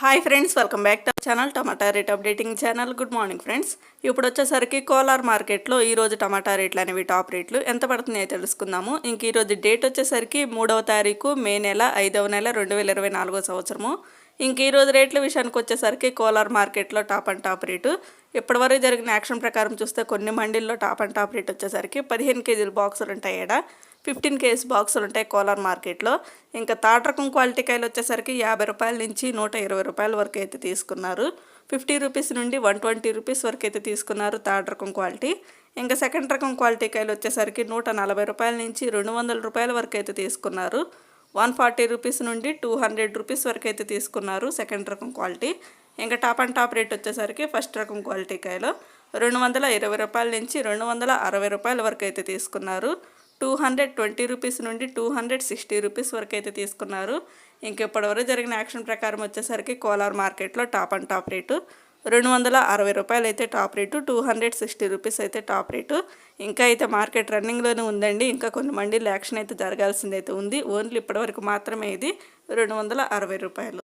Hi friends, welcome back to channel tomato rate updating channel. Good morning friends. ఇప్పుడు వచ్చేసరికి కోలార్ మార్కెట్లో ఈరోజు టమాటా రేట్లు అనేవి టాప్ రేట్లు ఎంత పడుతున్నాయో తెలుసుకుందాము. ఇంక ఈరోజు డేట్ వచ్చేసరికి 3వ తారీఖు మే నెల 5వ నెల 2024 సంవత్సరము. ఇంక ఈరోజు రేట్ల విషయానికి వచ్చేసరికి కోలార్ మార్కెట్లో టాప్ అండ్ టాప్ రేటు ఇప్పటివరకు జరిగిన యాక్షన్ ప్రకారం చూస్తే కొన్ని మండీల్లో టాప్ అండ్ టాప్ రేట్ వచ్చేసరికి 15 కేజీల బాక్సులు ఉంటాయి. 15 కేజీ బాక్సులు ఉంటాయి కోలార్ మార్కెట్లో. ఇంకా థర్డ్ రకం క్వాలిటీ కాయలు వచ్చేసరికి 50 రూపాయల నుంచి 120 రూపాయల వరకు అయితే తీసుకున్నారు. 50 రూపీస్ నుండి 120 రూపీస్ వరకు అయితే తీసుకున్నారు థర్డ్ రకం క్వాలిటీ. ఇంకా సెకండ్ రకం క్వాలిటీ కాయలు వచ్చేసరికి 140 రూపాయల నుంచి 200 రూపాయల వరకు అయితే తీసుకున్నారు. 140 రూపీస్ నుండి 200 రూపీస్ వరకు అయితే తీసుకున్నారు సెకండ్ రకం క్వాలిటీ. ఇంకా టాప్ అండ్ టాప్ రేట్ వచ్చేసరికి ఫస్ట్ రకం క్వాలిటీ కాయలు 220 రూపాయల నుంచి 260 రూపాయల వరకు అయితే తీసుకున్నారు. 220 రూపీస్ నుండి 260 రూపీస్ వరకు అయితే తీసుకున్నారు. ఇంకెప్పటివరకు జరిగిన యాక్షన్ ప్రకారం వచ్చేసరికి కోలార్ మార్కెట్లో టాప్ అండ్ టాప్ రేటు 260 రూపాయలు అయితే టాప్ రేటు, 260 రూపీస్ అయితే టాప్ రేటు. ఇంకా అయితే మార్కెట్ రన్నింగ్లోనే ఉందండి. ఇంకా కొన్ని మండీలు యాక్షన్ అయితే జరగాల్సిందైతే ఉంది. ఓన్లీ ఇప్పటివరకు మాత్రమే ఇది 260 రూపాయలు.